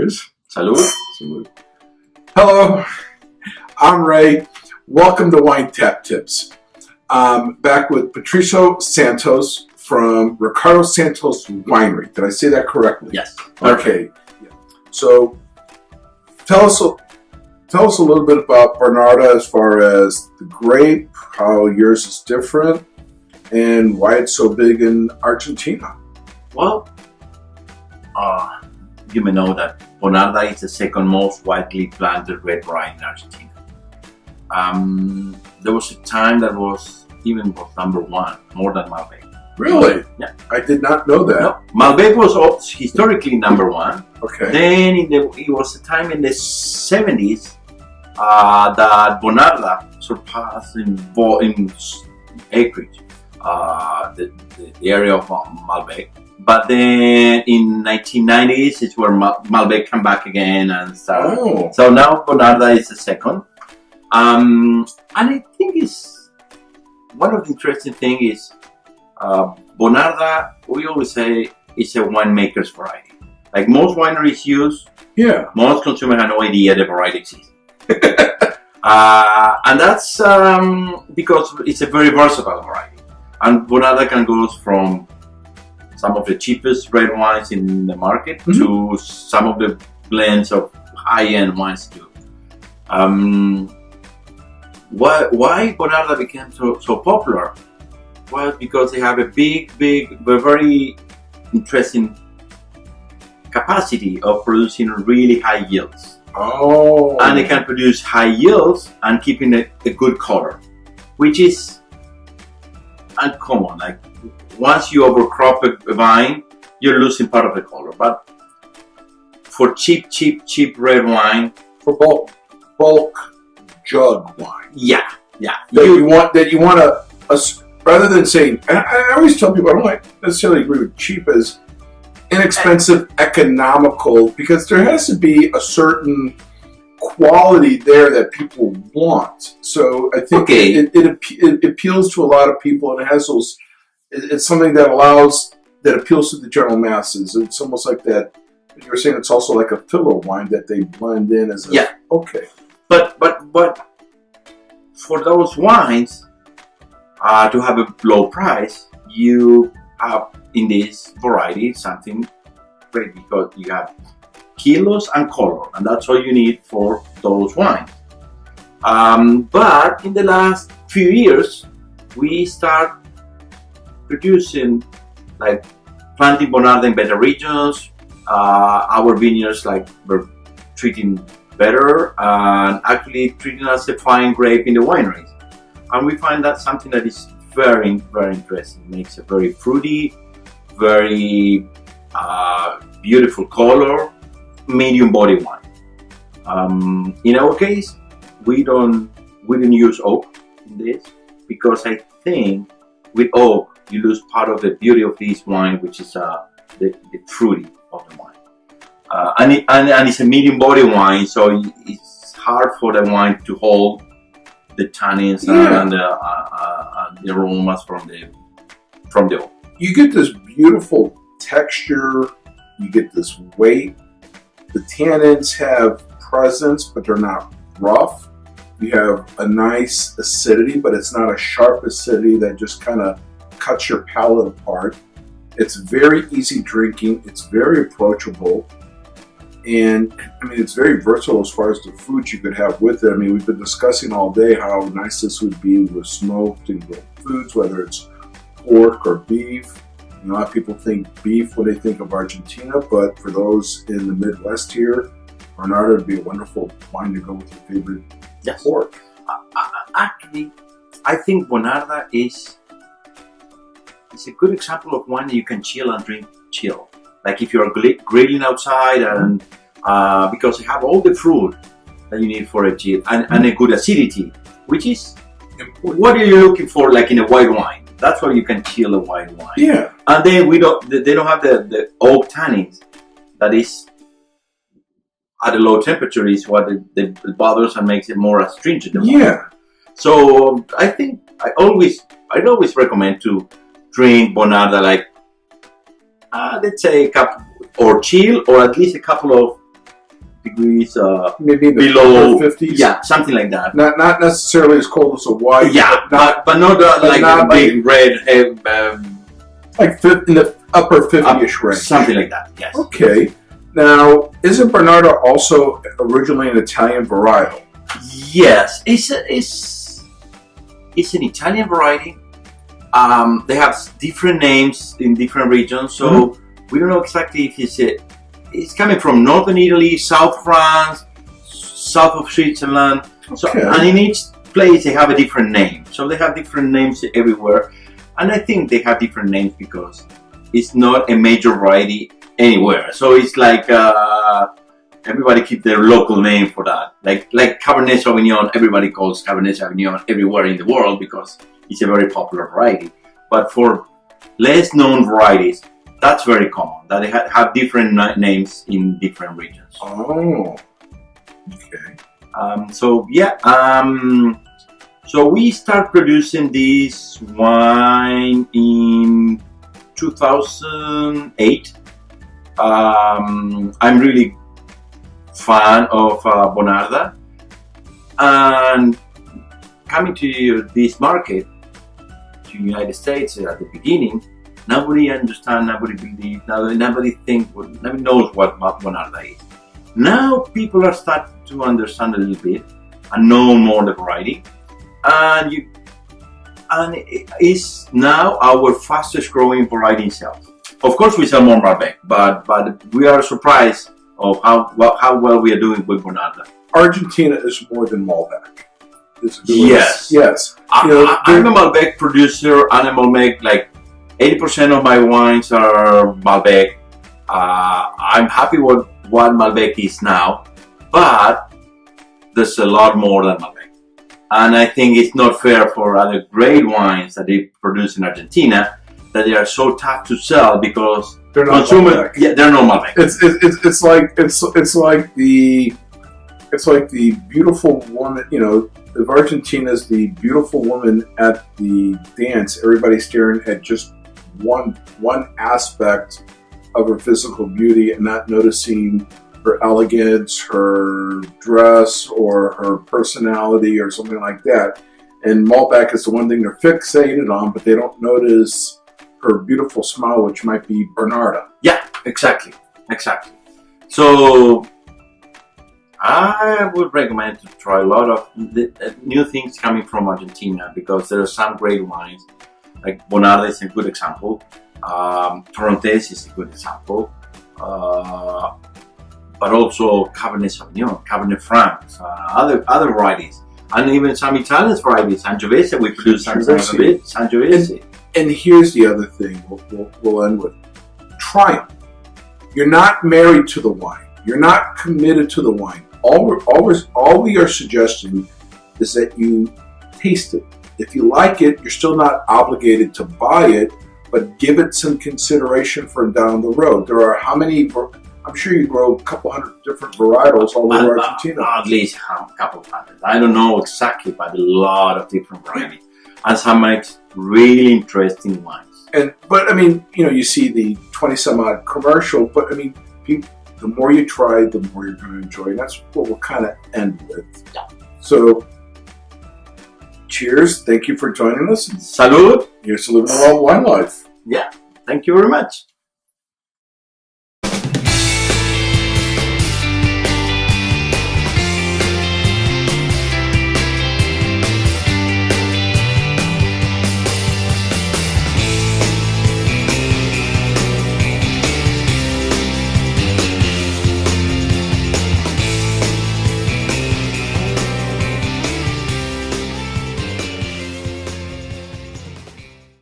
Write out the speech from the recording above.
Cheers. Salud. Salud. Hello, I'm Ray. Welcome to Wine Tap Tips. Back with Patricio Santos from Ricardo Santos Winery. Did I say that correctly? Yes. Okay. Yeah. So, tell us a little bit about Bonarda as far as the grape, how yours is different, and why it's so big in Argentina. Well, you may know that Bonarda is the second most widely planted red wine in Argentina. There was a time that was number one, more than Malbec. Really? Yeah. I did not know that. No, Malbec was historically number one. Okay. Then it was a time in the 70s that Bonarda surpassed in acreage the area of Malbec. But then in 1990s, it's where Malbec came back again and started. Oh. So now Bonarda is the second. And I think it's one of the interesting things is Bonarda, we always say, is a winemaker's variety. Like most wineries use, most consumers have no idea the variety exists. And that's because it's a very versatile variety. And Bonarda can go from some of the cheapest red wines in the market to some of the blends of high-end wines too. Why Bonarda became so popular? Well, because they have a very interesting capacity of producing really high yields. Oh. And they can produce high yields and keeping a good color, which is uncommon. Like once you overcrop a vine, you're losing part of the color. But for cheap red wine, for bulk jug wine. Yeah. You want a rather than saying, and I always tell people I don't necessarily agree with cheap as inexpensive, economical, because there has to be a certain quality there that people want. So I think it appeals to a lot of people, and it has those. It's something that appeals to the general masses. It's almost like that. You were saying it's also like a filler wine that they blend in as a okay. But for those wines to have a low price, you have in this variety something great because you have kilos and color, and that's all you need for those wines. But in the last few years, we start producing, like planting Bonarda in better regions. Our vineyards were treating better and actually treating as a fine grape in the wineries. And we find that something that is very, very interesting. It makes a very fruity, very beautiful color, medium body wine. In our case, we don't use oak in this because I think with oak you lose part of the beauty of this wine, which is the fruity of the wine. And it's a medium body wine, so it's hard for the wine to hold the tannins and the aromas from the oak. You get this beautiful texture. You get this weight. The tannins have presence, but they're not rough. You have a nice acidity, but it's not a sharp acidity that just kind of cuts your palate apart. It's very easy drinking. It's very approachable. And I mean, it's very versatile as far as the foods you could have with it. I mean, we've been discussing all day how nice this would be with smoked and grilled foods, whether it's pork or beef. You know, a lot of people think beef when they think of Argentina, but for those in the Midwest here, Bonarda would be a wonderful wine to go with your favorite pork. Actually, I think Bonarda is a good example of wine that you can chill and drink chill. Like if you're grilling outside and because you have all the fruit that you need for a chill and a good acidity, which is what are you looking for like in a white wine? That's why you can chill a white wine. Yeah. And then they don't have the oak tannins that is at a low temperature is what it bothers and makes it more astringent. Yeah. So I think I'd always recommend to drink Bonarda like let's say a cup or chill or at least a couple of degrees maybe in the below 50s. Yeah, something like that. Not necessarily as cold as a white. Yeah, but not like not a big red, like in the upper 50ish range. something like that. Yes. Okay. Now, isn't Bonarda also originally an Italian varietal? Yes, it's an Italian variety. They have different names in different regions, so we don't know exactly if it's coming from northern Italy, south France, south of Switzerland. Okay. So, and in each place they have a different name. So they have different names everywhere, and I think they have different names because it's not a major variety anywhere. So it's like everybody keep their local name for that. Like Cabernet Sauvignon, everybody calls Cabernet Sauvignon everywhere in the world because it's a very popular variety. But for less known varieties, that's very common, that they have different names in different regions. Oh, okay. So we start producing this wine in 2008. I'm really fan of Bonarda, and coming to this market, to the United States at the beginning, nobody understands, nobody believes, nobody knows what Bonarda is. Now people are starting to understand a little bit and know more the variety, and it is now our fastest growing variety in sales. Of course, we sell more Malbec, but we are surprised of how well we are doing with Bonarda. Argentina is more than Malbec. Yes. I'm a Malbec producer, and a Malbec, like 80% of my wines are Malbec. I'm happy with what Malbec is now, but there's a lot more than Malbec. And I think it's not fair for other great wines that they produce in Argentina that they are so tough to sell because they're not consumers. Yeah, they're not Malbec. It's like the beautiful woman. You know, if Argentina is the beautiful woman at the dance, everybody's staring at just one aspect of her physical beauty and not noticing her elegance, her dress, or her personality, or something like that. And Malbec is the one thing they're fixated on, but they don't notice her beautiful smile, which might be Bonarda. Yeah, exactly. So I would recommend to try a lot of new things coming from Argentina because there are some great wines. Like Bonarda is a good example. Torrontés is a good example. But also Cabernet Sauvignon, Cabernet Franc, other varieties, and even some Italian varieties. Sangiovese, we produce Sangiovese. And here's the other thing we'll end with. Try them. You're not married to the wine. You're not committed to the wine. All we are suggesting is that you taste it. If you like it, you're still not obligated to buy it, but give it some consideration for down the road. There are how many? I'm sure you grow a couple hundred different varietals all over Argentina. At least a couple hundred. I don't know exactly, but a lot of different varieties. And some makes really interesting wines. But I mean, you see the 20 some odd commercial, but I mean, the more you try, the more you're going to enjoy. And that's what we'll kind of end with. Yeah. So, cheers. Thank you for joining us. Salud. Here's to living a long wine life. Yeah. Thank you very much.